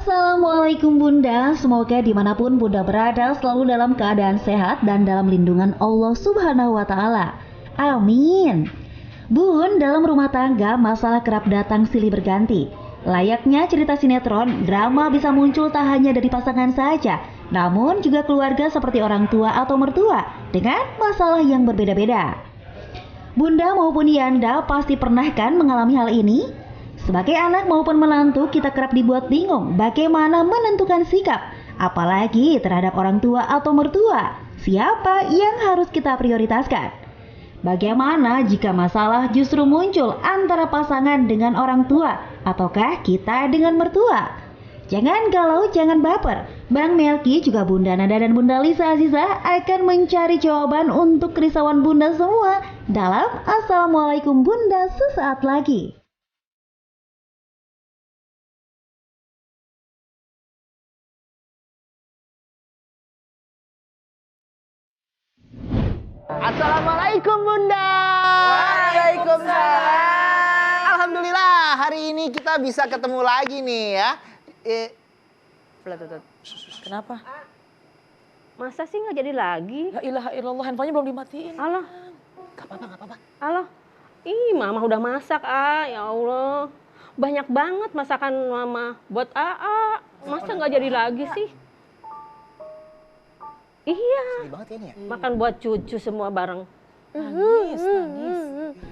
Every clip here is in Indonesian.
Assalamualaikum Bunda, semoga dimanapun Bunda berada selalu dalam keadaan sehat dan dalam lindungan Allah Subhanahu wa Ta'ala. Amin. Bun, dalam rumah tangga masalah kerap datang silih berganti. Layaknya cerita sinetron, drama bisa muncul tak hanya dari pasangan saja, namun juga keluarga seperti orang tua atau mertua dengan masalah yang berbeda-beda. Bunda maupun Yanda pasti pernah kan mengalami hal ini? Sebagai anak maupun menantu, kita kerap dibuat bingung bagaimana menentukan sikap, apalagi terhadap orang tua atau mertua. Siapa yang harus kita prioritaskan? Bagaimana jika masalah justru muncul antara pasangan dengan orang tua, ataukah kita dengan mertua? Jangan galau, jangan baper. Bang Melki juga Bunda Nada dan Bunda Lisa Aziza akan mencari jawaban untuk kerisauan Bunda semua dalam Assalamualaikum Bunda sesaat lagi. Assalamualaikum Bunda. Waalaikumsalam. Alhamdulillah hari ini kita bisa ketemu lagi nih ya. Kenapa? Masa sih nggak jadi lagi? La ilaha illallah, handphonenya belum dimatiin. Allah, Gak apa-apa. Allah. Ih, Mama udah masak, ya Allah. Banyak banget masakan Mama buat AA. Masa nggak jadi lagi sih? Iya, Sedih banget ya ini ya. makan buat cucu semua bareng. Nangis.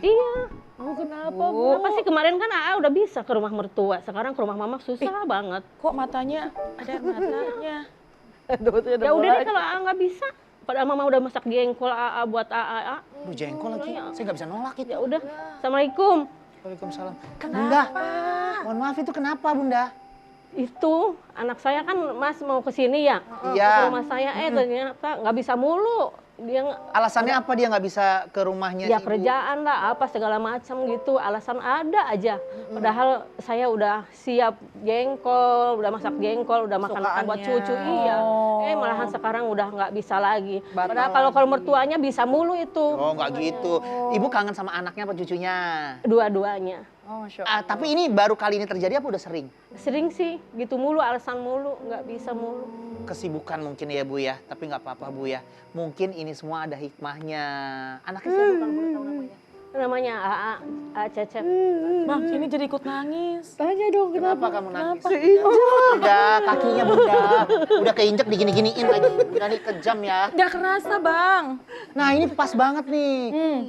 Iya. Kamu kenapa, Bu? Kenapa sih kemarin kan AA udah bisa ke rumah mertua, sekarang ke rumah Mama susah banget. Kok matanya ada air matanya? Ya udah deh kalau AA nggak bisa. Padahal Mama udah masak jengkol AA buat AA. Aduh jengkol lagi, saya gak bisa nolak itu. Ya udah. Assalamualaikum. Waalaikumsalam. Bunda, mohon maaf itu kenapa Bunda? Itu anak saya kan Mas mau ke sini ya, Iya. ke rumah saya ternyata nggak bisa mulu. Dia Alasannya apa dia nggak bisa ke rumahnya ya Ibu? kerjaan lah apa segala macam gitu, alasan ada aja. Padahal saya udah siap jengkol, udah masak jengkol, udah makan buat cucu. Iya. Malahan sekarang udah nggak bisa lagi. Padahal kalau mertuanya bisa mulu itu. Oh nggak gitu. Ibu kangen sama anaknya apa cucunya? Dua-duanya. Oh, Masya Ah, tapi ini baru kali ini terjadi apa udah sering? Sering sih gitu mulu, alasan mulu, nggak bisa mulu. Kesibukan mungkin ya Bu ya, tapi nggak apa-apa Bu ya. Mungkin ini semua ada hikmahnya. Anaknya siapa kalau boleh tahu namanya? Namanya AA Cecep. Bang, ini jadi ikut nangis. Tanya dong Kenapa kamu nangis? Udah kakinya Bunda, udah keinjek digini-giniin lagi. Bunda nih kejam ya. Gak kerasa, Bang. Nah ini pas banget nih.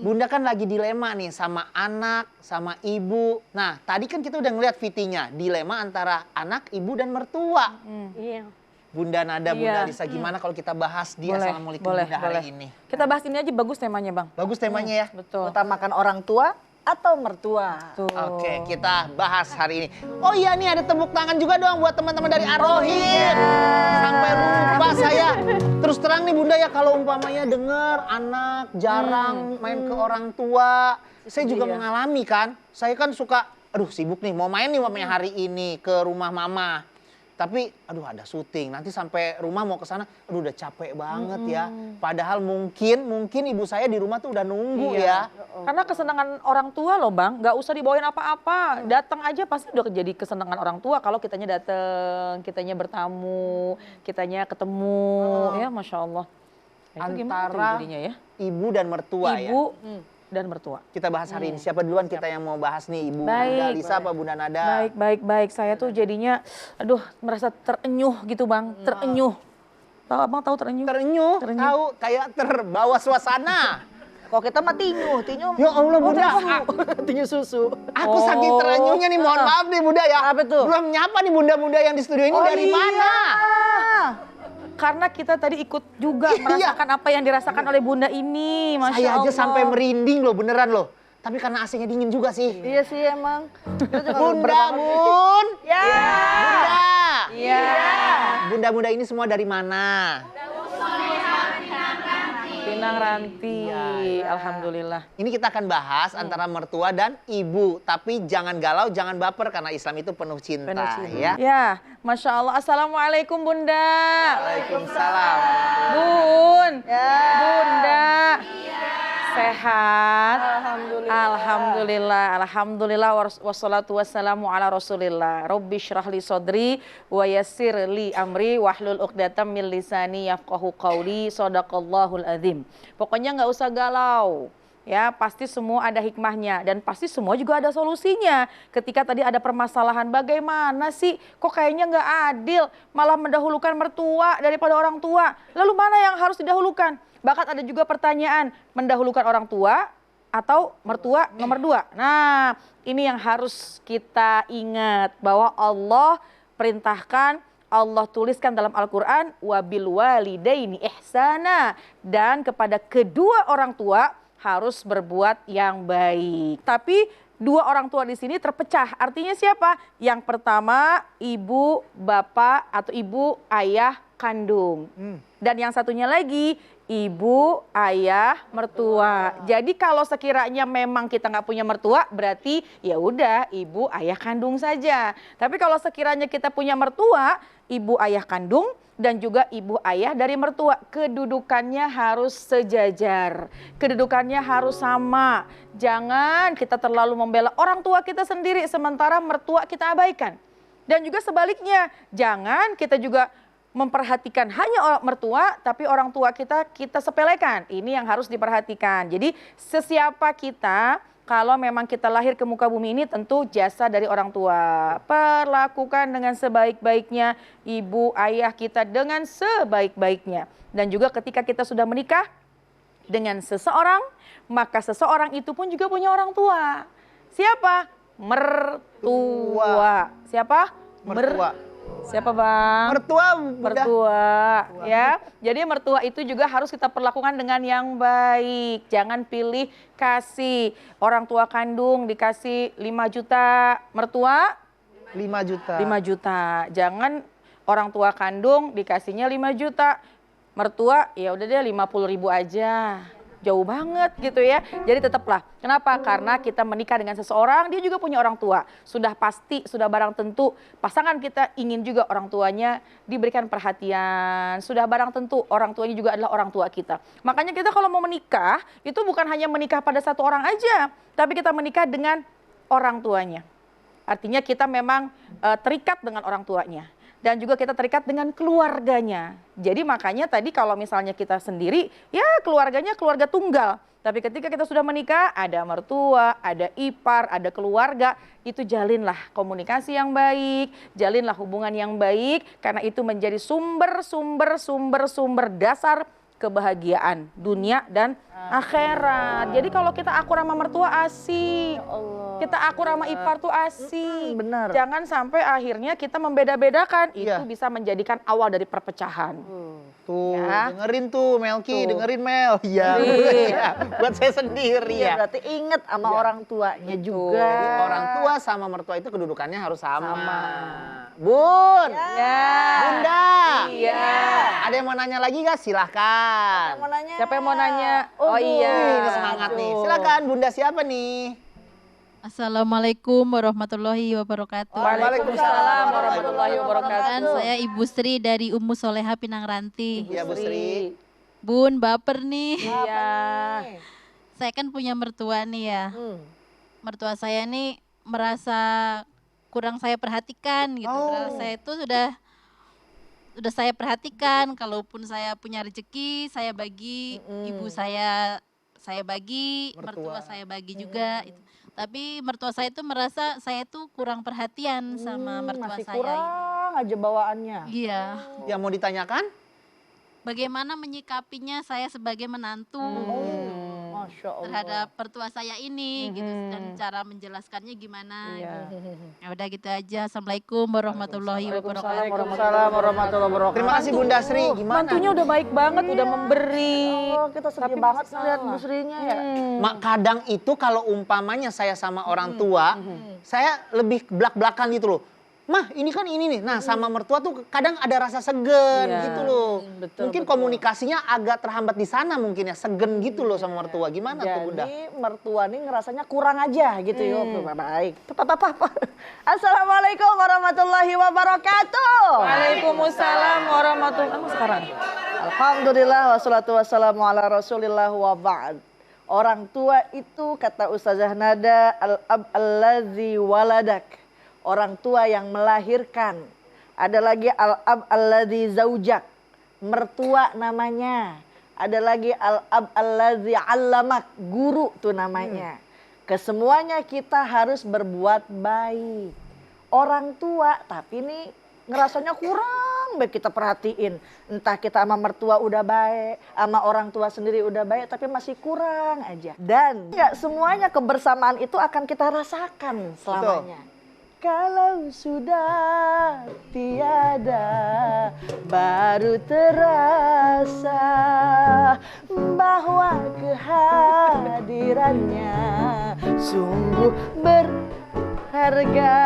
Bunda kan lagi dilema nih sama anak, sama ibu. Nah tadi kan kita udah ngeliat VT-nya. Dilema antara anak, ibu, dan mertua. Iya. Bunda Nada, Bunda Iya. Lisa, gimana kalau kita bahas di Boleh, Assalamualaikum boleh, Bunda hari boleh. ini? Kita bahas ini aja, bagus temanya, Bang. Bagus temanya ya? Betul. Utamakan orang tua atau mertua? Tuh. Oke, kita bahas hari ini. Oh iya nih ada tepuk tangan juga dong buat teman-teman dari Arohim. Sampai lupa saya. Terus terang nih Bunda ya kalau umpamanya denger anak jarang main ke orang tua. Saya juga mengalami kan. Saya kan suka, aduh sibuk nih mau main nih umpamanya hari ini ke rumah mama. Tapi aduh ada syuting, nanti sampai rumah mau ke sana, aduh udah capek banget ya. Padahal mungkin ibu saya di rumah tuh udah nunggu ya. Karena kesenangan orang tua loh, Bang. Gak usah dibawain apa-apa. Datang aja pasti udah jadi kesenangan orang tua kalau kitanya datang, kitanya bertamu, kitanya ketemu. Ya, Masya Allah. Nah, itu gimana tuh Antara jadinya ya? ibu dan mertua ya. Ibu dan mertua. Kita bahas hari ini. Siapa duluan kita yang mau bahas nih? Ibu Baik. Bunda Lisa apa Bunda Nada? Baik. Saya tuh jadinya, aduh, merasa terenyuh gitu, Bang. Terenyuh. Tahu Abang tahu terenyuh? Terenyuh, tahu kayak terbawa suasana. Kok kita mah tinyu. Ya Allah Bunda, Tinyu susu. aku saking terenyuhnya nih, mohon maaf nih Bunda ya. Apa tuh? Belum nyapa nih bunda-bunda yang di studio ini dari mana? Karena kita tadi ikut juga merasakan apa yang dirasakan oleh Bunda ini, Masya Saya aja Allah. sampai merinding loh, beneran loh. Tapi karena AC-nya dingin juga sih. Iya sih emang. Bunda, Bun. Ya. Bunda. Iya. Bunda-bunda ini semua dari mana? Pinang Ranti, alhamdulillah. Ini kita akan bahas antara mertua dan ibu. Tapi jangan galau, jangan baper karena Islam itu penuh cinta. Ya. Ya, Masya Allah. Assalamualaikum Bunda. Waalaikumsalam. Bun. Bunda. Sehat? Alhamdulillah. Alhamdulillah wassalatu wassalamu ala Rasulillah. Rabbi syrah li sodri wa yassir li amri wahlul uqdatam min lisani yafqahu qawli. Shadaqallahul azim. Pokoknya nggak usah galau. Ya, pasti semua ada hikmahnya dan pasti semua juga ada solusinya. Ketika tadi ada permasalahan, bagaimana sih kok kayaknya nggak adil, malah mendahulukan mertua daripada orang tua. Lalu mana yang harus didahulukan? Bahkan ada juga pertanyaan, mendahulukan orang tua atau mertua nomor 2. Nah, ini yang harus kita ingat bahwa Allah perintahkan, Allah tuliskan dalam Al-Quran, wabil walidaini ihsana, dan kepada kedua orang tua harus berbuat yang baik. Tapi 2 orang tua di sini terpecah. Artinya siapa? Yang pertama ibu, bapak atau ibu, ayah kandung. Dan yang satunya lagi ibu, ayah, mertua. Jadi kalau sekiranya memang kita nggak punya mertua, berarti ya udah ibu, ayah kandung saja. Tapi kalau sekiranya kita punya mertua, ibu, ayah kandung, dan juga ibu ayah dari mertua, kedudukannya harus sejajar, kedudukannya harus sama. Jangan kita terlalu membela orang tua kita sendiri sementara mertua kita abaikan. Dan juga sebaliknya, jangan kita juga memperhatikan hanya mertua tapi orang tua kita sepelekan. Ini yang harus diperhatikan. Jadi sesiapa kita, kalau memang kita lahir ke muka bumi ini tentu jasa dari orang tua. Perlakukan dengan sebaik-baiknya ibu, ayah kita dengan sebaik-baiknya. Dan juga ketika kita sudah menikah dengan seseorang, maka seseorang itu pun juga punya orang tua. Siapa? Mertua. Siapa? Mertua. Siapa Bang? Mertua, Bunda. Mertua, ya. Jadi mertua itu juga harus kita perlakukan dengan yang baik. Jangan pilih kasih. Orang tua kandung dikasih 5 juta, mertua 5 juta. 5 juta. Jangan orang tua kandung dikasihnya 5 juta. Mertua ya udah deh 50.000 aja. Jauh banget gitu ya. Jadi tetaplah. Kenapa? Karena kita menikah dengan seseorang, dia juga punya orang tua. Sudah pasti, sudah barang tentu pasangan kita ingin juga orang tuanya diberikan perhatian. Sudah barang tentu orang tuanya juga adalah orang tua kita. Makanya kita kalau mau menikah, itu bukan hanya menikah pada satu orang aja. Tapi kita menikah dengan orang tuanya. Artinya kita memang terikat dengan orang tuanya. Dan juga kita terikat dengan keluarganya. Jadi makanya tadi kalau misalnya kita sendiri, ya keluarganya keluarga tunggal. Tapi ketika kita sudah menikah, ada mertua, ada ipar, ada keluarga, itu jalinlah komunikasi yang baik, jalinlah hubungan yang baik, karena itu menjadi sumber dasar kebahagiaan dunia dan akhirat. Jadi kalau kita akur sama mertua asik, kita akur sama ipar tuh asik. Benar. Jangan sampai akhirnya kita membeda-bedakan, Iya. itu bisa menjadikan awal dari perpecahan. Tuh, Ya. dengerin tuh Melki, Tuh. dengerin Mel. Iya, Iya. buat saya sendiri Iya, ya. berarti ingat sama Iya. orang tuanya Betul. juga. Jadi orang tua sama mertua itu kedudukannya harus sama. Sama. Bun, Ya. Bunda. Iya. Ada yang mau nanya lagi gak? Silahkan. Mau nanya? Siapa yang mau nanya? Oh Wih, iya. ini semangat nih. Silakan Bunda siapa nih? Assalamualaikum warahmatullahi wabarakatuh. Waalaikumsalam warahmatullahi Dan wabarakatuh. saya Ibu Sri dari Ummu Soleha Pinang Ranti. Iya Bu Sri. Bun, baper nih. Iya. Saya kan punya mertua nih ya. Mertua saya nih merasa kurang saya perhatikan gitu. Padahal saya itu sudah saya perhatikan, kalaupun saya punya rezeki saya bagi, ibu saya bagi, mertua saya bagi juga. Tapi mertua saya itu merasa saya itu kurang perhatian sama mertua Masih saya. kurang aja bawaannya. Iya. Yang mau ditanyakan? Bagaimana menyikapinya saya sebagai menantu Masya Allah. terhadap mertua saya ini gitu, dan cara menjelaskannya gimana. Iya. Ya udah gitu aja. Assalamualaikum warahmatullahi wabarakatuh. Waalaikumsalam warahmatullahi wabarakatuh. Terima kasih Bunda Sri. Gimana? Mantunya udah baik banget, udah memberi. Oh, kita sedih Tapi banget masih ngeliat salah. Bu Srinya ya. Mak, kadang itu kalau umpamanya saya sama orang tua, saya lebih belak-belakan gitu loh. Mah, ini kan ini nih. Nah, sama mertua tuh kadang ada rasa segen Iya. gitu loh. betul, Mungkin betul. komunikasinya agak terhambat di sana mungkin ya, segen gitu loh sama mertua. Gimana tuh Bunda? Jadi mertua nih ngerasanya kurang aja gitu ya. Baik. Assalamualaikum warahmatullahi wabarakatuh. Waalaikumsalam warahmatullahi wabarakatuh. Sekarang. Alhamdulillah wassalatu wassalamu ala rasulillah wa ba'd. Orang tua itu kata Ustazah Nada al-ab allazi waladak. Orang tua yang melahirkan. Ada lagi al-ab allazi zaujak. Mertua namanya. Ada lagi al-ab allazi allamak. Guru tuh namanya. Kesemuanya kita harus berbuat baik. Orang tua tapi nih ngerasanya kurang baik kita perhatiin. Entah kita sama mertua udah baik, sama orang tua sendiri udah baik, tapi masih kurang aja. Dan nggak semuanya kebersamaan itu akan kita rasakan selamanya. Kalau sudah tiada, baru terasa bahwa kehadirannya sungguh berharga,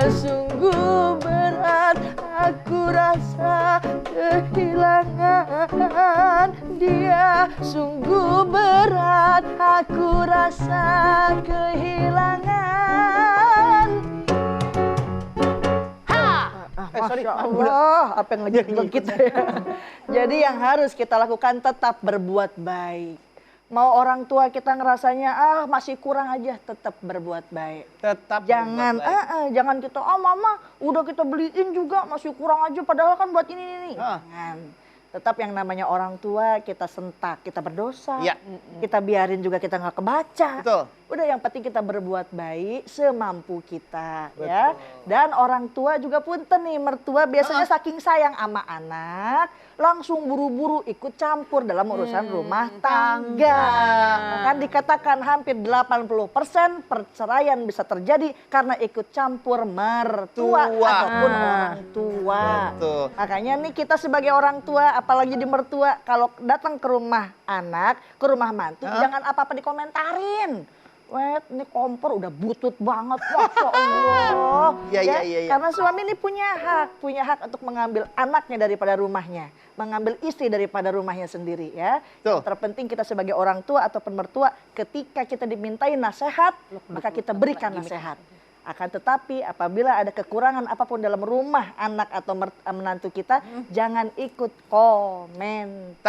sungguh berat aku rasa kehilangan dia. Sungguh berat aku rasa kehilangan. Masya Allah, apa yang lagi kita ya. Jadi yang harus kita lakukan tetap berbuat baik. Mau orang tua kita ngerasanya masih kurang aja, tetap berbuat baik. Tetap Jangan berbuat baik. jangan kita mama udah kita beliin juga masih kurang aja padahal kan buat ini. Jangan. Tetap yang namanya orang tua kita sentak, kita berdosa. Ya. Kita biarin juga kita nggak kebaca. Betul. Udah yang penting kita berbuat baik semampu kita ya. Dan orang tua juga punten nih, mertua biasanya saking sayang sama anak langsung buru-buru ikut campur dalam urusan rumah tangga. Kan dikatakan hampir 80% perceraian bisa terjadi karena ikut campur mertua ataupun orang tua. Betul. Makanya nih kita sebagai orang tua apalagi di mertua kalau datang ke rumah anak, ke rumah mantu jangan apa-apa dikomentarin. Wet, ini kompor udah butut banget, Masya Allah. Iya. Karena suami ini punya hak untuk mengambil anaknya daripada rumahnya, mengambil istri daripada rumahnya sendiri ya. Tuh. Yang terpenting kita sebagai orang tua ataupun mertua, ketika kita dimintai nasihat, maka kita berikan nasihat. Akan tetapi apabila ada kekurangan apapun dalam rumah anak atau menantu kita, jangan ikut komentar.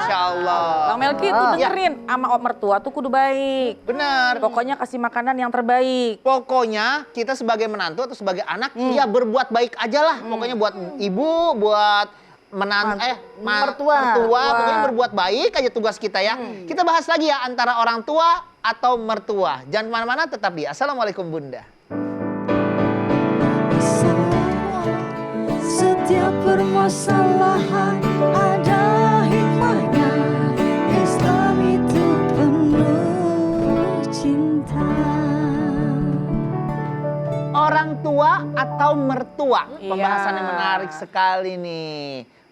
Insya Allah. Bang Melki tuh dengerin sama mertua tuh kudu baik. Benar. Pokoknya kasih makanan yang terbaik. Pokoknya kita sebagai menantu atau sebagai anak ya berbuat baik aja lah. Pokoknya buat ibu, buat mertua. Pokoknya berbuat baik aja tugas kita ya. Kita bahas lagi ya antara orang tua atau mertua. Jangan kemana-mana, tetap di Assalamualaikum Bunda. Setiap permasalahan ada hikmahnya. Islam itu penuh cinta. Orang tua atau mertua? Iya. Pembahasannya menarik sekali nih.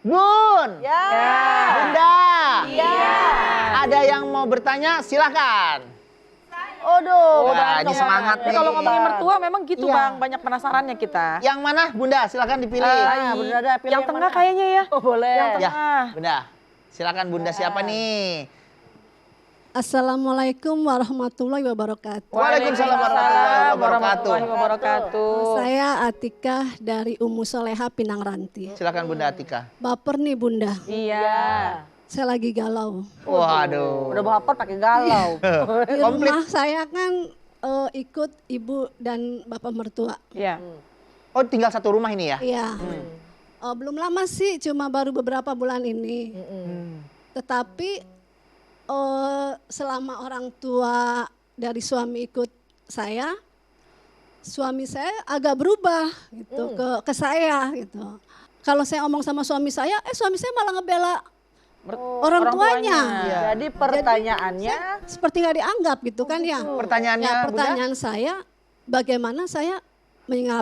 Bun, Ya. Bunda, Ya. ada yang mau bertanya? Silahkan. Aduh, Wah, ini semangat Tapi nih. kalau ngomongin mertua memang gitu Iya. Bang, banyak penasarannya kita. Yang mana, Bunda? Silahkan dipilih. Bunda ada pilih Yang tengah mana? kayaknya ya. Oh, boleh. Yang Ya, tengah. Bunda. Silakan Bunda siapa nih? Assalamualaikum warahmatullahi wabarakatuh. Waalaikumsalam warahmatullahi wabarakatuh. Saya Atika dari Ummu Soleha Pinang Ranti. Silakan Bunda Atika. Baper nih Bunda, Iya. saya lagi galau. Waduh. Udah baper pakai galau. Di Komplit. rumah saya kan ikut ibu dan bapak mertua. Iya. Oh, tinggal satu rumah ini ya? Iya. Belum lama sih, cuma baru beberapa bulan ini. Tetapi selama orang tua dari suami ikut saya, suami saya agak berubah gitu ke saya gitu. Kalau saya ngomong sama suami saya malah ngebela orang tuanya. Iya. Jadi pertanyaannya Seperti nggak dianggap gitu kan ya. Pertanyaannya, Ya, Bunda? pertanyaan saya, bagaimana saya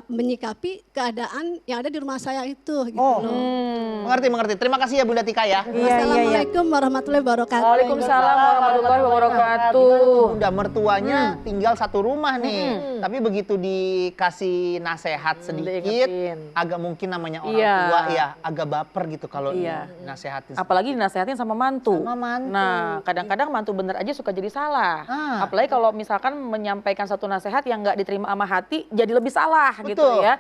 menyikapi keadaan yang ada di rumah saya itu gitu Oh, loh. mengerti. Terima kasih ya Bunda Tika ya. Iya. Assalamualaikum warahmatullahi wabarakatuh. Waalaikumsalam warahmatullahi wabarakatuh. Udah mertuanya tinggal satu rumah nih. Tapi begitu dikasih nasehat sedikit, Diingetin. agak mungkin namanya orang Iya. tua ya agak baper gitu kalau Iya. nasehatin. Apalagi dinasehatin sama mantu. Sama mantu. Nah, kadang-kadang mantu bener aja suka jadi salah. Ah. Apalagi kalau misalkan menyampaikan satu nasihat yang nggak diterima sama hati, jadi lebih salah gitu Betul. ya.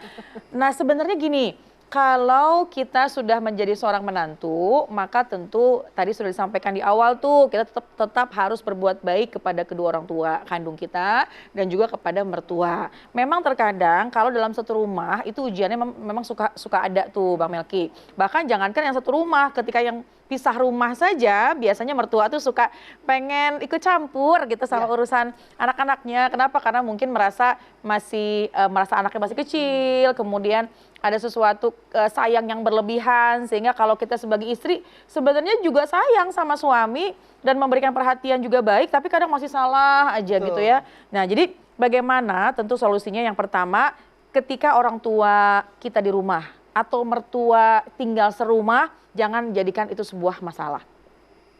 Nah, sebenarnya gini, kalau kita sudah menjadi seorang menantu, maka tentu tadi sudah disampaikan di awal tuh, kita tetap harus berbuat baik kepada kedua orang tua kandung kita dan juga kepada mertua. Memang terkadang kalau dalam satu rumah itu ujiannya memang suka ada tuh Bang Melki. Bahkan jangankan yang satu rumah, ketika yang pisah rumah saja biasanya mertua tuh suka pengen ikut campur gitu sama urusan anak-anaknya. Kenapa? Karena mungkin merasa anaknya masih kecil, kemudian ada sesuatu sayang yang berlebihan, sehingga kalau kita sebagai istri sebenarnya juga sayang sama suami dan memberikan perhatian juga baik, tapi kadang masih salah aja gitu ya. Nah, jadi bagaimana? Tentu solusinya yang pertama, ketika orang tua kita di rumah atau mertua tinggal serumah, jangan jadikan itu sebuah masalah.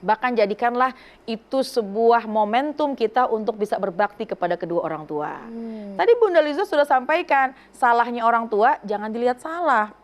Bahkan jadikanlah itu sebuah momentum kita untuk bisa berbakti kepada kedua orang tua. Tadi Bunda Liza sudah sampaikan, salahnya orang tua jangan dilihat salah.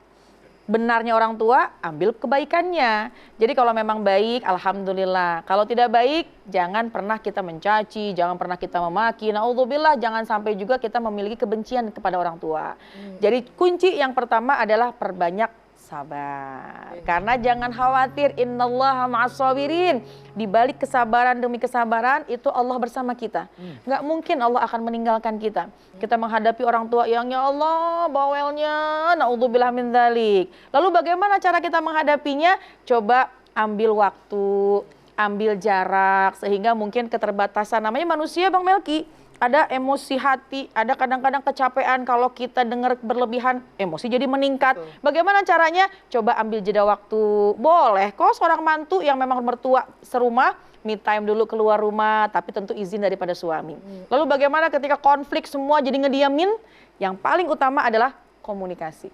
Benarnya orang tua, ambil kebaikannya. Jadi kalau memang baik, alhamdulillah. Kalau tidak baik, jangan pernah kita mencaci, jangan pernah kita memaki. Na'udzubillah, jangan sampai juga kita memiliki kebencian kepada orang tua. Jadi kunci yang pertama adalah perbanyak sabar. Karena jangan khawatir, innallaha ma'as-sabirin. Di balik kesabaran demi kesabaran itu Allah bersama kita. Nggak mungkin Allah akan meninggalkan kita. Kita menghadapi orang tua yang ya Allah bawelnya, na'udzubillah min dzalik. Lalu bagaimana cara kita menghadapinya? Coba ambil waktu, ambil jarak, sehingga mungkin keterbatasan namanya manusia Bang Melki. Ada emosi hati, ada kadang-kadang kecapean kalau kita dengar berlebihan, emosi jadi meningkat. Bagaimana caranya? Coba ambil jeda waktu. Boleh kok seorang mantu yang memang mertua serumah, me time dulu keluar rumah, tapi tentu izin daripada suami. Lalu bagaimana ketika konflik semua jadi ngediamin? Yang paling utama adalah komunikasi.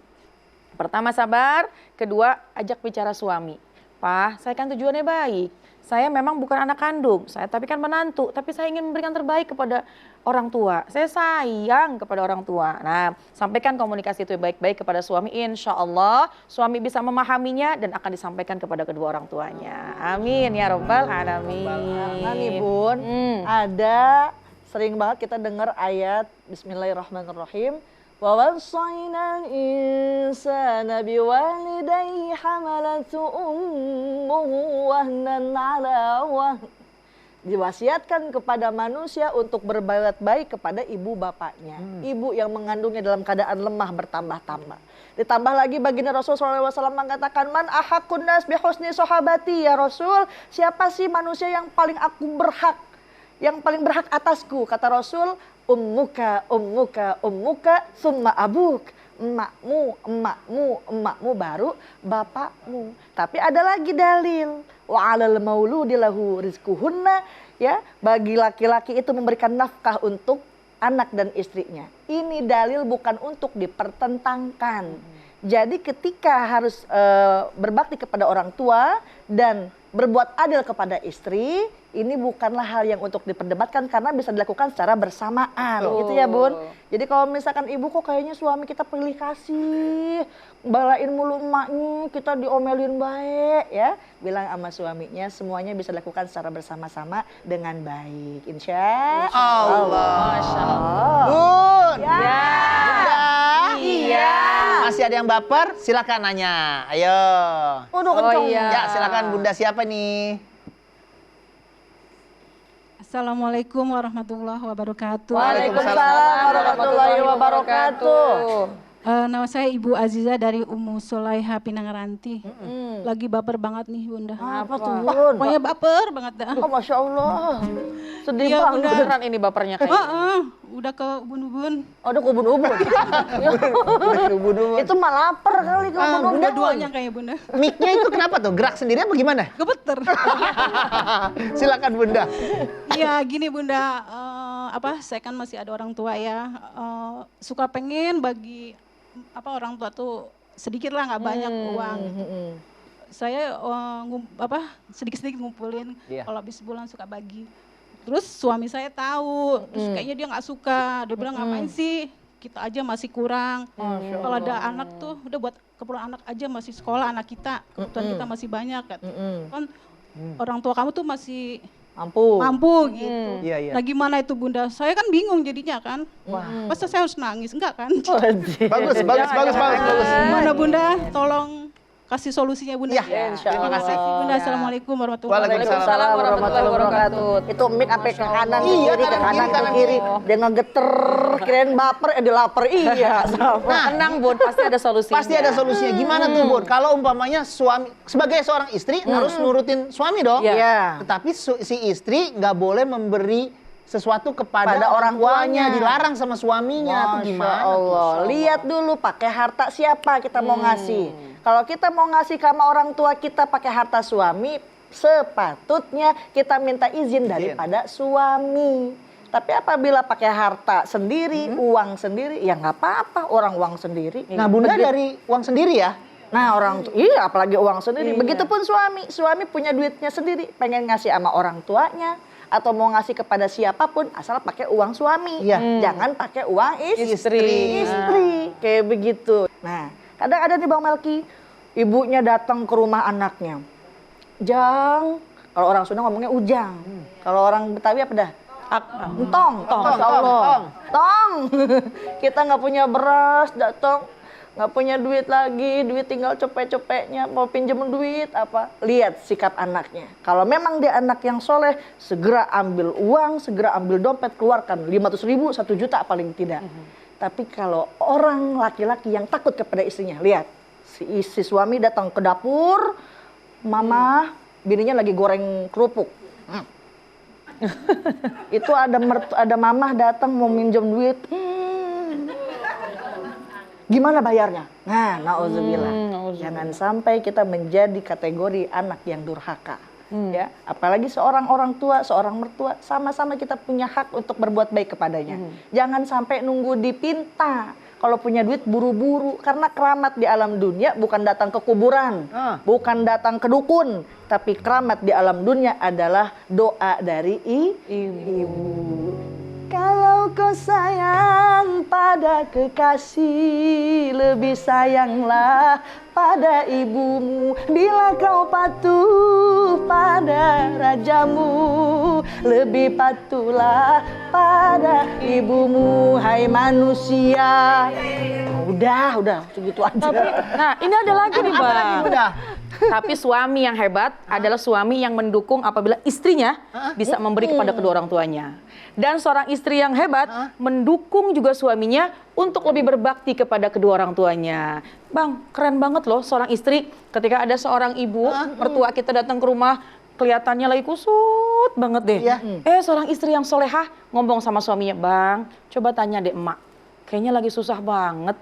Pertama sabar, kedua ajak bicara suami. Pak, saya kan tujuannya baik. Saya memang bukan anak kandung, tapi kan menantu. Tapi saya ingin memberikan terbaik kepada orang tua. Saya sayang kepada orang tua. Nah, sampaikan komunikasi itu baik-baik kepada suami. Insya Allah suami bisa memahaminya dan akan disampaikan kepada kedua orang tuanya. Amin ya Rabbal Alamin. Nah nih Bun, ada sering banget kita dengar ayat Bismillahirrahmanirrahim. Wa wasainal insana biwalidayhi hamalatu ummuhu wahnan ala wahn. Diwasiatkan kepada manusia untuk berbuat baik kepada ibu bapaknya. Ibu yang mengandungnya dalam keadaan lemah bertambah-tambah. Ditambah lagi baginda Rasul SAW mengatakan, man ahakun nas bihusni sahabati ya Rasul. Siapa sih manusia yang paling aku berhak? Yang paling berhak atasku, kata Rasul, ummuka, summa abuk. Emakmu, baru bapakmu. Tapi ada lagi dalil. Wa 'alal mauludi lahu rizquhunna, ya, bagi laki-laki itu memberikan nafkah untuk anak dan istrinya. Ini dalil bukan untuk dipertentangkan. Jadi ketika harus berbakti kepada orang tua dan berbuat adil kepada istri, ini bukanlah hal yang untuk diperdebatkan karena bisa dilakukan secara bersamaan, gitu ya Bun. Jadi kalau misalkan ibu kok kayaknya suami kita pilih kasih, balain mulu emaknya, kita diomelin baik ya, bilang sama suaminya semuanya bisa dilakukan secara bersama-sama dengan baik, insya Allah. Masya Allah. Bun, Ya. Bunda, Iya. masih ada yang baper? Silakan nanya. Ayo. Waduh kenceng. iya. Ya, silakan Bunda siapa nih? Assalamualaikum warahmatullahi wabarakatuh. Waalaikumsalam warahmatullahi wabarakatuh. Nama saya Ibu Aziza dari Ummu Solaiha Pinangranti. Lagi baper banget nih Bunda. Apa tuh Bun? Pokoknya baper banget dah. Oh Masya Allah. Sedih Iya, banget. Bunda. Beneran ini bapernya kayak Udah ke ubun-ubun. Oh, udah kubun-ubun. Itu mah lapar kali ke ubun-ubun. Dua-duanya kayak Bunda. Mic-nya itu kenapa tuh? Gerak sendiri apa gimana? Gebeter. Silakan Bunda. Iya gini Bunda, saya kan masih ada orang tua ya. Suka pengen bagi orang tua tuh sedikit lah, nggak banyak uang. Saya sedikit-sedikit ngumpulin, kalau habis bulan suka bagi. Terus suami saya tahu, terus kayaknya dia nggak suka. Dia bilang ngapain sih? Kita aja masih kurang. Kalau ada anak tuh udah buat keperluan anak aja, masih sekolah anak kita. Kebutuhan kita masih banyak. Kan orang tua kamu tuh masih mampu gitu. Iya, iya. Nah gimana itu Bunda? Saya kan bingung jadinya kan. Masa saya harus nangis? Enggak kan? Bagus. Gimana Bunda? Tolong kasih solusinya Bunda. Iya, Insyaallah. terima kasih. Bunda, Assalamualaikum warahmatullahi wabarakatuh. Waalaikumsalam warahmatullahi wabarakatuh. Itu mic sampai ke kanan ke Iya, kiri, ke kanan ke kanan kiri. Dia ngegeter, kirain baper, dia lapar. Iya, sama. Nah, tenang Bun, pasti ada solusinya. Pasti ada solusinya. Gimana tuh, Bun? Kalau umpamanya suami sebagai seorang istri harus nurutin suami dong. Iya. Tetapi si istri nggak boleh memberi sesuatu kepada Pada orang orang tuanya, tuanya. dilarang sama suaminya. Itu Masya gimana? Allah. Lihat dulu pakai harta siapa kita mau ngasih. Kalau kita mau ngasih sama orang tua kita pakai harta suami, sepatutnya kita minta izin daripada suami. Tapi apabila pakai harta sendiri, uang sendiri, ya nggak apa-apa, orang uang sendiri. Nah, Bunda dari uang sendiri ya? Nah iya apalagi uang sendiri. Begitupun suami punya duitnya sendiri, pengen ngasih sama orang tuanya atau mau ngasih kepada siapapun asal pakai uang suami. Iya. Jangan pakai uang Istri. kayak begitu. Nah, kadang ada nih Bang Melki, ibunya datang ke rumah anaknya. Jang, kalau orang Sunda ngomongnya ujang. Kalau orang Betawi apa dah? Entong. Masya Allah. Tong. Kita nggak punya beras, datang nggak punya duit lagi, duit tinggal cepet-cepetnya, mau pinjem duit apa. Lihat sikap anaknya. Kalau memang dia anak yang soleh, segera ambil uang, segera ambil dompet, keluarkan 500.000, 1 juta paling tidak. Tapi kalau orang laki-laki yang takut kepada istrinya, lihat si suami datang ke dapur, mama, bininya lagi goreng kerupuk. Itu ada mamah datang mau minjem duit. Gimana bayarnya? Nah, nauzubillah. Jangan sampai kita menjadi kategori anak yang durhaka. Ya, apalagi seorang orang tua, seorang mertua, sama-sama kita punya hak untuk berbuat baik kepadanya. Jangan sampai nunggu dipinta. Kalau punya duit buru-buru, karena keramat di alam dunia bukan datang ke kuburan, bukan datang ke dukun, tapi keramat di alam dunia adalah doa dari ibu. Kalau kau sayang pada kekasih, lebih sayanglah pada ibumu. Bila kau patuh pada rajamu, lebih patuhlah pada ibumu. Hai manusia. Udah segitu aja. Nah, ini ada lagi nih Bang. Udah. Tapi suami yang hebat adalah suami yang mendukung apabila istrinya bisa memberi kepada kedua orang tuanya. Dan seorang istri yang hebat mendukung juga suaminya untuk lebih berbakti kepada kedua orang tuanya. Bang, keren banget loh seorang istri ketika ada seorang ibu, mertua kita datang ke rumah, kelihatannya lagi kusut banget deh. Seorang istri yang solehah ngomong sama suaminya, Bang, coba tanya deh emak, kayaknya lagi susah banget.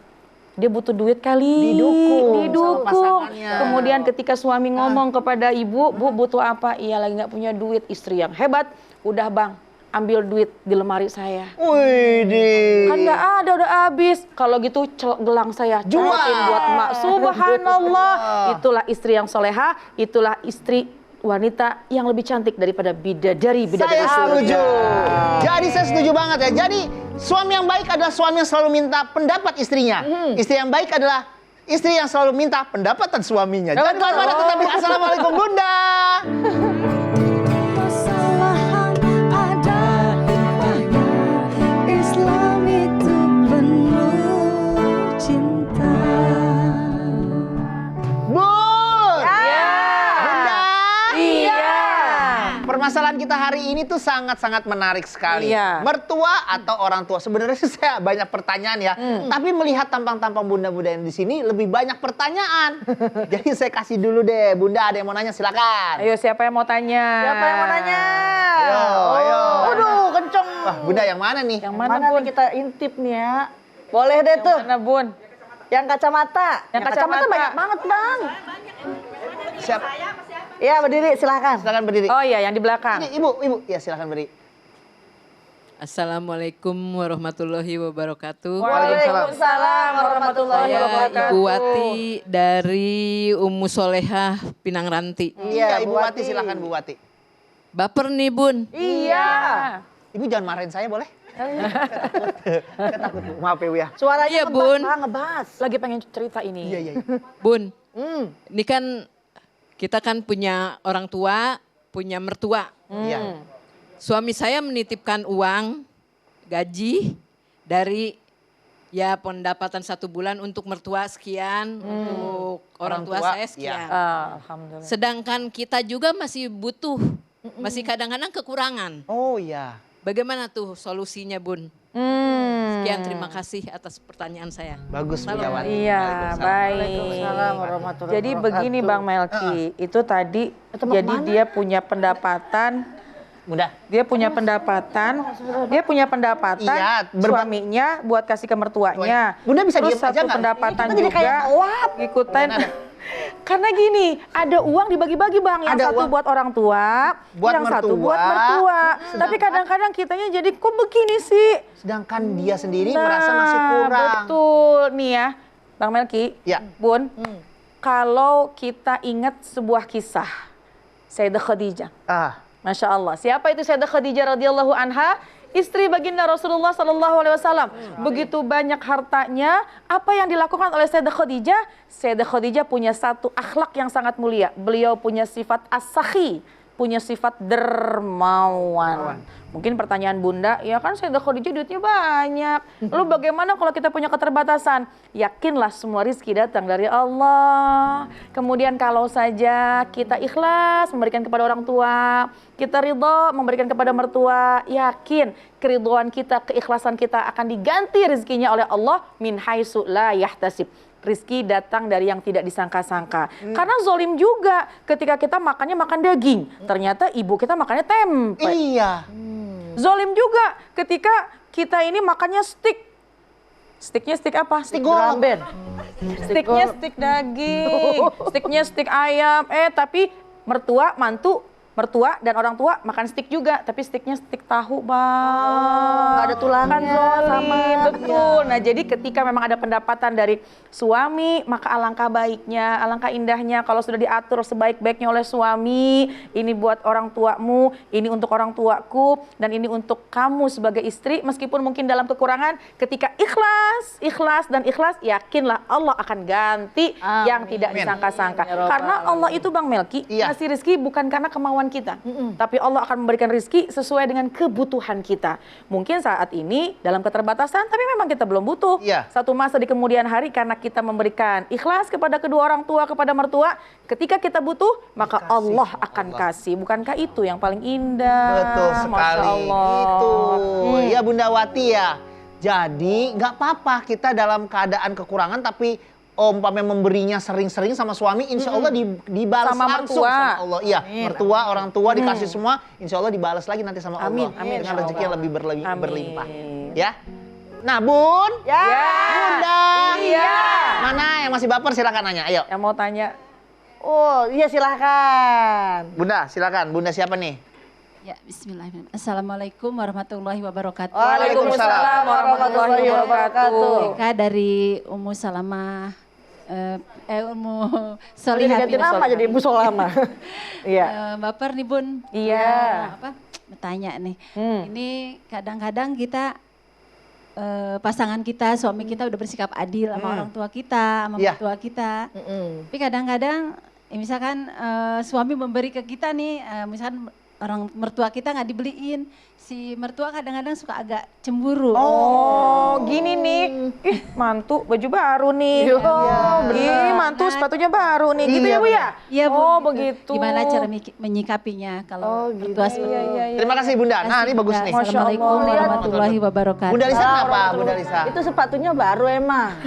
Dia butuh duit kali. Didukung. Kemudian ketika suami ngomong kepada ibu, Bu butuh apa? Iya lagi nggak punya duit. Istri yang hebat, udah Bang, ambil duit di lemari saya. Widih. Kan nggak ada, udah habis. Kalau gitu gelang saya jualin buat emak. Subhanallah. Itulah istri yang soleha, itulah istri wanita yang lebih cantik daripada bidadari Saya setuju. Jadi saya setuju banget ya. Jadi suami yang baik adalah suami yang selalu minta pendapat istrinya. Istri yang baik adalah istri yang selalu minta pendapatan suaminya. Jangan kemana-mana, tetap di Assalamualaikum Bunda. Kesalahan ada hikmahnya, Islam itu penuh cinta. Bun. Bunda. Iya. Permasalahan kita hari ini tuh sangat-sangat menarik sekali. Iya. Mertua atau orang tua? Sebenarnya sih saya banyak pertanyaan ya. Tapi melihat tampang-tampang bunda-bunda yang di sini lebih banyak pertanyaan. Jadi saya kasih dulu deh. Bunda ada yang mau nanya silakan. Ayo siapa yang mau tanya? Siapa yang mau nanya? Ayo. Aduh, kenceng. Wah, Bunda yang mana nih? Yang Mana mana Bun? nih kita intip nih ya? Boleh deh tuh. Mana Bun? Yang kacamata. Yang kacamata. banyak banget, Bang. Siapa? Ya, berdiri silahkan. Silakan berdiri. Oh iya, yang di belakang. Ini ibu. Ya silakan berdiri. Assalamualaikum warahmatullahi wabarakatuh. Waalaikumsalam warahmatullahi Saya wabarakatuh. Ibu Wati dari Ummu Solehah Pinang Ranti. Iya, Ibu Wati silakan Bu Wati. Baper nih Bun. Iya. Ibu jangan marahin saya boleh? Saya takut Bu. Maaf ya Bu ya. Suaranya Iya, Bun. ngebas. Lagi pengen cerita ini. Iya. Bun, ini kan kita kan punya orang tua, punya mertua. Iya. Suami saya menitipkan uang gaji dari ya pendapatan 1 bulan untuk mertua sekian, untuk orang tua saya sekian. Alhamdulillah. Sedangkan kita juga masih butuh, masih kadang-kadang kekurangan. Oh iya. Bagaimana tuh solusinya, Bun? Sekian, terima kasih atas pertanyaan saya. Bagus Bunda Wati. Iya, baik. Jadi begini Bang Melki, itu tadi jadi dia punya pendapatan. Bunda. Dia punya pendapatan, Iya, suaminya buat kasih ke mertuanya. Bunda bisa Terus diem aja satu nggak? pendapatan Kita jadi juga kayak tawaf. ikutan. Karena gini, ada uang dibagi-bagi Bang, yang Ada satu uang. buat orang tua, Buat yang satu mertua. buat mertua. Tapi kadang-kadang kitanya jadi kok begini sih? Sedangkan dia sendiri merasa masih kurang. Betul nih ya, Bang Melki, Ya. Bun. Kalau kita ingat sebuah kisah, Sayyidah Khadijah. Masya Allah. Siapa itu Sayyidah Khadijah radhiyallahu anha? Istri baginda Rasulullah sallallahu alaihi wasallam. Begitu banyak hartanya, apa yang dilakukan oleh Sayyidah Khadijah? Sayyidah Khadijah punya satu akhlak yang sangat mulia. Beliau punya sifat as-sakhi, punya sifat dermawan. Mungkin pertanyaan Bunda, ya kan Sayyidah Khadijah duitnya banyak. Lalu bagaimana kalau kita punya keterbatasan? Yakinlah semua rizki datang dari Allah. Kemudian kalau saja kita ikhlas memberikan kepada orang tua, kita ridho memberikan kepada mertua, yakin keriduan kita, keikhlasan kita akan diganti rizkinya oleh Allah min haitsu la yahtasib. Rizki datang dari yang tidak disangka-sangka. Karena zolim juga ketika kita makannya makan daging, ternyata ibu kita makannya tempe. Iya. Zolim juga ketika kita ini makannya steak. Steaknya steak apa? Steak Ramben. Steaknya steak daging, steaknya steak ayam. Tapi mertua dan orang tua makan steak juga, tapi steaknya steak tahu Bang. Nggak ada tulangnya. Kan zolim, Sama. betul. Nah jadi ketika memang ada pendapatan dari suami, maka alangkah baiknya, alangkah indahnya kalau sudah diatur sebaik-baiknya oleh suami. Ini buat orang tuamu, ini untuk orang tuaku, dan ini untuk kamu sebagai istri. Meskipun mungkin dalam kekurangan, ketika ikhlas, yakinlah Allah akan ganti yang tidak disangka-sangka. Karena Allah itu Bang Melki, ngasih rizki bukan karena kemauan kita, tapi Allah akan memberikan rizki sesuai dengan kebutuhan kita. Mungkin saat ini dalam keterbatasan, tapi memang kita belum butuh. Satu masa di kemudian hari karena kita memberikan ikhlas kepada kedua orang tua, kepada mertua, ketika kita butuh, maka Allah akan kasih. Bukankah itu yang paling indah? Betul sekali. Masya Allah. Itu. Ya Bunda Wati ya. Jadi nggak apa-apa kita dalam keadaan kekurangan tapi umpamanya memberinya sering-sering sama suami, insya Allah dibalas Sama langsung mertua. sama Allah. Iya, mertua, orang tua dikasih semua, insya Allah dibalas lagi nanti sama Allah. Amin, Dengan insya rezeki yang Allah. lebih Amin. berlimpah. Ya. Nah Bun, Bunda, Iya. mana yang masih baper silakan nanya, ayo. Yang mau tanya, Oh iya silahkan. Bunda silakan, Bunda siapa nih? Ya, bismillahirrahmanirrahim. Assalamualaikum warahmatullahi wabarakatuh. Waalaikumsalam warahmatullahi wabarakatuh. Eka dari Ummu Salamah, Ummu Jadi Solihah. ganti nama jadi Ibu Solama. Iya. Baper nih Bun. Iya. Apa? Bertanya nih. Ini kadang-kadang kita pasangan kita, suami kita udah bersikap adil sama orang tua kita, sama mertua kita. Tapi kadang-kadang misalkan suami memberi ke kita nih, misalkan orang mertua kita nggak dibeliin, si mertua kadang-kadang suka agak cemburu. Oh, gini nih. Ih, mantu baju baru nih. Ih, mantu sepatunya baru nih. Gitu ya, Bu ya? Iya, Bu. Oh, gitu. begitu. Gimana cara menyikapinya kalau mertua seperti itu? Terima kasih Bunda. Nah ini bagus nih. Assalamualaikum warahmatullahi wabarakatuh. Bunda Lisa kenapa Bunda Lisa? Itu sepatunya baru emang.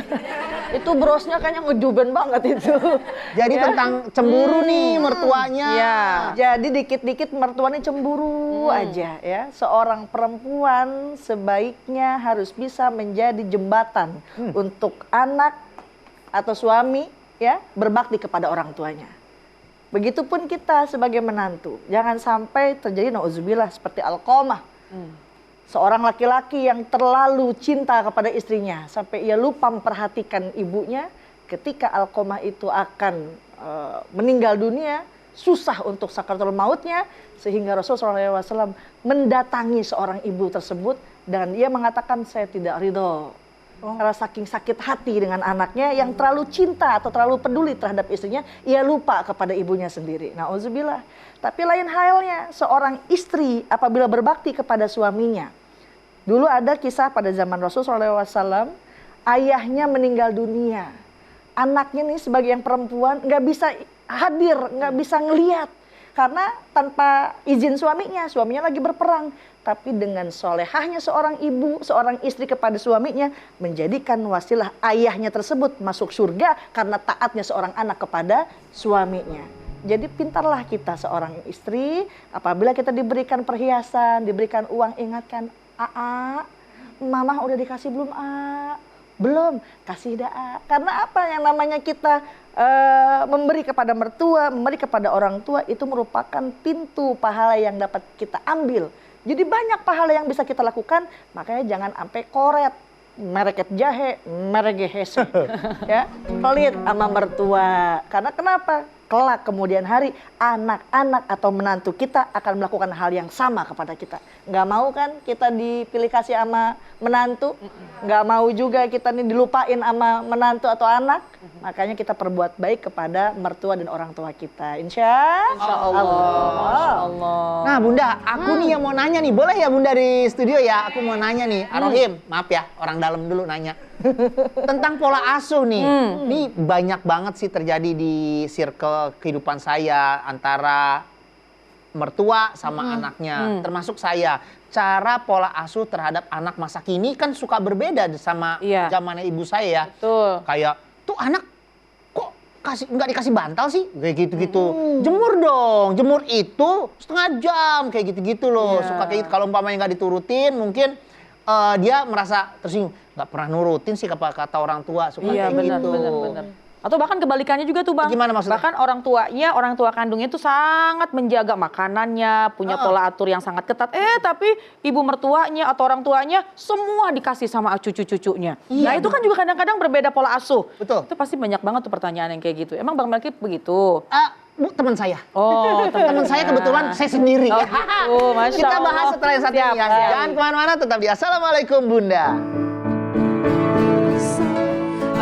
Itu brosnya kayaknya ngejuben banget itu. Jadi tentang cemburu nih mertuanya. Iya. Jadi dikit-dikit mertuanya cemburu aja ya. Seorang perempuan sebaiknya harus bisa menjadi jembatan untuk anak atau suami ya berbakti kepada orang tuanya. Begitupun kita sebagai menantu. Jangan sampai terjadi nauzubillah seperti Alqamah. Seorang laki-laki yang terlalu cinta kepada istrinya sampai ia lupa memperhatikan ibunya ketika Alqamah itu akan meninggal dunia, susah untuk sakaratul mautnya sehingga Rasulullah SAW mendatangi seorang ibu tersebut dan ia mengatakan saya tidak ridho Karena saking sakit hati dengan anaknya yang terlalu cinta atau terlalu peduli terhadap istrinya, ia lupa kepada ibunya sendiri. Nauzubillah. Tapi lain halnya seorang istri apabila berbakti kepada suaminya. Dulu ada kisah pada zaman Rasulullah SAW, ayahnya meninggal dunia. Anaknya nih sebagai yang perempuan nggak bisa hadir, nggak bisa ngelihat. Karena tanpa izin suaminya lagi berperang. Tapi dengan solehahnya seorang ibu, seorang istri kepada suaminya, menjadikan wasilah ayahnya tersebut masuk surga karena taatnya seorang anak kepada suaminya. Jadi pintarlah kita seorang istri, apabila kita diberikan perhiasan, diberikan uang, ingatkan, "Aa, mama udah dikasih belum, A?" Belum, kasih daa. Karena apa yang namanya kita memberi kepada mertua, memberi kepada orang tua itu merupakan pintu pahala yang dapat kita ambil. Jadi banyak pahala yang bisa kita lakukan, makanya jangan sampai koret, mereket jahe, merege hese. Ya, pelit sama mertua. Karena kenapa? Kelak kemudian hari anak-anak atau menantu kita akan melakukan hal yang sama kepada kita. Nggak mau kan kita dipilih kasih sama menantu, nggak mau juga kita nih dilupain sama menantu atau anak. Makanya kita perbuat baik kepada mertua dan orang tua kita. Insya Allah. Nah Bunda, aku nih yang mau nanya nih, boleh ya Bunda di studio ya? Aku mau nanya nih, Arohim, maaf ya, orang dalam dulu nanya. Tentang pola asuh nih, ini banyak banget sih terjadi di circle kehidupan saya antara mertua sama anaknya, termasuk saya. Cara pola asuh terhadap anak masa kini kan suka berbeda sama zamannya ibu saya ya. Betul. Kayak tuh anak kok nggak dikasih bantal sih, kayak gitu-gitu. Jemur dong, jemur itu setengah jam kayak gitu-gitu loh. Suka kayak gitu. Kalau umpamanya nggak diturutin, mungkin dia merasa tersinggung. Nggak pernah nurutin sih kata orang tua, suka kayak gitu. Benar. Atau bahkan kebalikannya juga tuh Bang. Gimana maksudnya? Bahkan orang tua kandungnya tuh sangat menjaga makanannya, punya pola atur yang sangat ketat. Tapi ibu mertuanya atau orang tuanya semua dikasih sama cucu-cucunya. Nah itu kan juga kadang-kadang berbeda pola asuh. Betul. Itu pasti banyak banget tuh pertanyaan yang kayak gitu. Emang Bang Melki begitu? Bu, teman saya. Oh, teman saya kebetulan saya sendiri. Oh, gitu. Masya Kita Allah. bahas setelah yang satu ini ya. Jangan kemana-mana, tetap di Assalamualaikum Bunda.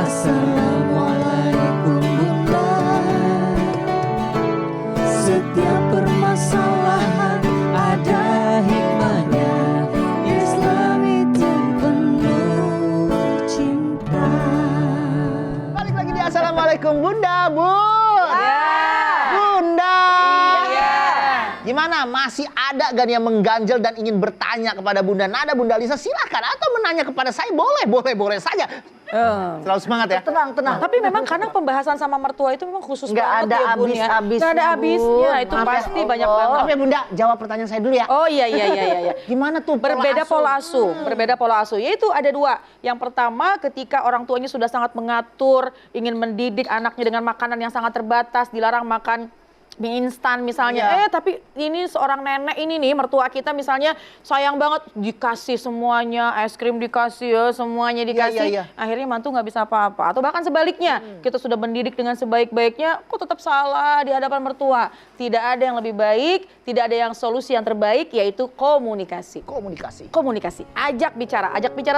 Assalamualaikum Bunda. Setiap permasalahan ada hikmahnya. Islam itu penuh cinta. Balik lagi di Assalamualaikum Bunda, Bu. Bunda. Gimana? Masih ada gak yang mengganjal dan ingin bertanya kepada Bunda Nada, Bunda Lisa? Silakan, atau menanya kepada saya, boleh saja. Selalu semangat ya. Tenang. Tapi memang karena pembahasan sama mertua itu memang khusus Nggak banget ada ya Bun ya. habis-habisnya, Nggak ada habisnya, Bun. itu Maaf ya pasti Allah. banyak banget. Tapi Bunda, jawab pertanyaan saya dulu ya. Oh iya. Gimana tuh Berbeda pola asuh. Berbeda pola asuh. Yaitu ada dua. Yang pertama ketika orang tuanya sudah sangat mengatur, ingin mendidik anaknya dengan makanan yang sangat terbatas, dilarang makan mie instan misalnya. Tapi ini seorang nenek ini nih, mertua kita misalnya sayang banget dikasih semuanya, es krim dikasih ya, semuanya dikasih. Akhirnya mantu nggak bisa apa-apa. Atau bahkan sebaliknya, kita sudah mendidik dengan sebaik-baiknya, kok tetap salah di hadapan mertua. Tidak ada yang lebih baik, tidak ada yang solusi yang terbaik, yaitu komunikasi. Komunikasi. Ajak bicara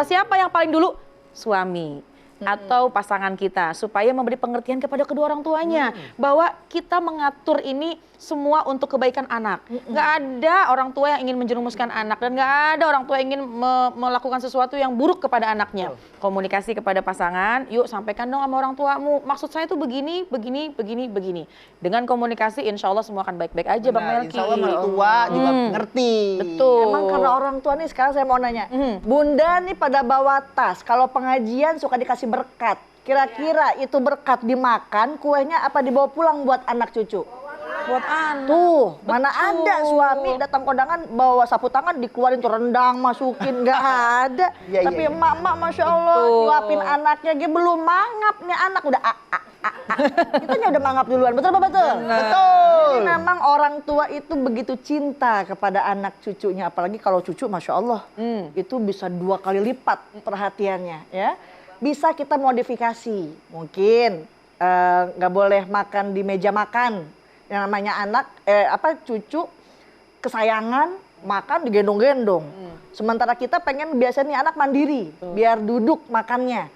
siapa yang paling dulu? Suami. Atau pasangan kita, supaya memberi pengertian kepada kedua orang tuanya bahwa kita mengatur ini semua untuk kebaikan anak. Nggak ada orang tua yang ingin menjerumuskan anak, dan nggak ada orang tua yang ingin melakukan sesuatu yang buruk kepada anaknya. Komunikasi kepada pasangan, yuk sampaikan dong sama orang tuamu, maksud saya tuh begini. Dengan komunikasi insya Allah semua akan baik-baik aja Bang Melki. Insya Allah mertua juga ngerti. Betul. Emang karena orang tua nih, sekarang saya mau nanya. Bunda nih pada bawa tas, kalau pengajian suka dikasih berkat. Kira-kira itu berkat dimakan, kuenya apa dibawa pulang buat anak cucu? Buat anak. Tuh, mana ada suami datang kondangan bawa sapu tangan dikeluarin tuh rendang masukin, nggak ada. Tapi emak-emak Masya Allah nyuapin anaknya, dia belum mangap nih anak udah Kita udah mangap duluan, betul apa betul? Betul. Jadi memang orang tua itu begitu cinta kepada anak cucunya, apalagi kalau cucu Masya Allah itu bisa 2 kali lipat perhatiannya ya. Bisa kita modifikasi, mungkin nggak boleh makan di meja makan. Yang namanya anak, cucu kesayangan, makan digendong-gendong. Sementara kita pengen biasanya nih anak mandiri, biar duduk makannya.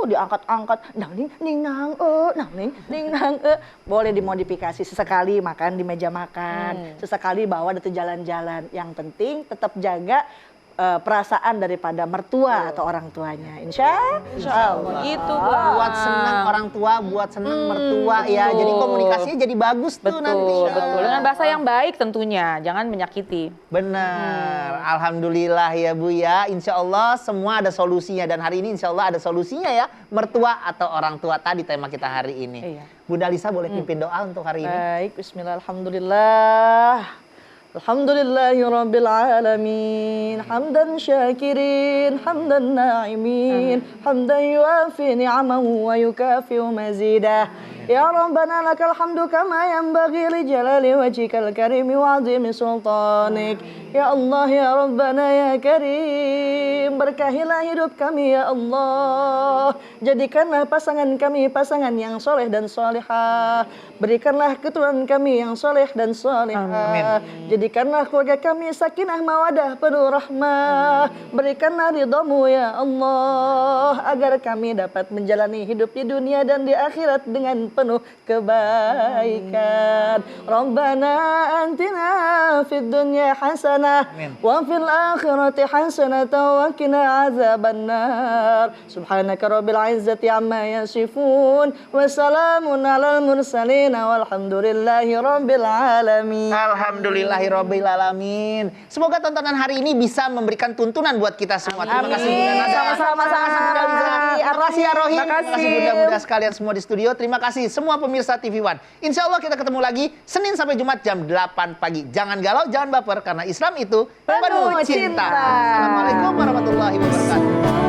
Diangkat-angkat, nang ning ning nang nang ning ning nang Boleh dimodifikasi, sesekali makan di meja makan, sesekali bawa dari jalan-jalan. Yang penting tetap jaga perasaan daripada mertua atau orang tuanya. Insya Allah. Gitu, Buat senang orang tua, buat senang mertua ya. Jadi komunikasinya jadi bagus tuh nanti. Betul. Dengan bahasa yang baik tentunya, jangan menyakiti. Benar. Alhamdulillah ya Bu ya. Insya Allah semua ada solusinya. Dan hari ini insya Allah ada solusinya ya. Mertua atau orang tua tadi tema kita hari ini. Iya. Bunda Lisa boleh pimpin doa untuk hari ini? Baik, bismillah, alhamdulillah. Alhamdulillahi Rabbil Alamin. Hamdan syakirin, hamdan na'imin, hamdan yuafi ni'amahu wa yukafi'u mazidah. Ya Rabbana lakal hamdu kama yanbaghi li jalali wajhikal karimi wa 'azimi sultanik. Ya Allah, ya Rabbana, ya Karim, berkahilah hidup kami ya Allah. Jadikanlah pasangan kami pasangan yang soleh dan solehah. Berikanlah keturunan kami yang soleh dan solehah. Jadikanlah keluarga kami sakinah mawadah penuh rahmah. Berikanlah ridhamu ya Allah, agar kami dapat menjalani hidup di dunia dan di akhirat dengan penuh kebaikan. Rabbana antina fid dunya hasanah wa fil akhirati hasanah wa qina azabannar. Subhanaka rabbil izzati amma yasifun wa salamun alal mursalin walhamdulillahi rabbil alamin. Alhamdulillahi rabbil alamin. Semoga tontonan hari ini bisa memberikan tuntunan buat kita semua. Terima kasih Bunda Nada. Sama-sama. Terima kasih ya Rohim. Terima Terima kasih Bunda-bunda sekalian semua di studio. Terima kasih semua pemirsa TV One. Insya Allah kita ketemu lagi Senin sampai Jumat jam 8 pagi. Jangan galau, jangan baper, karena Islam itu penuh cinta. Assalamualaikum warahmatullahi wabarakatuh.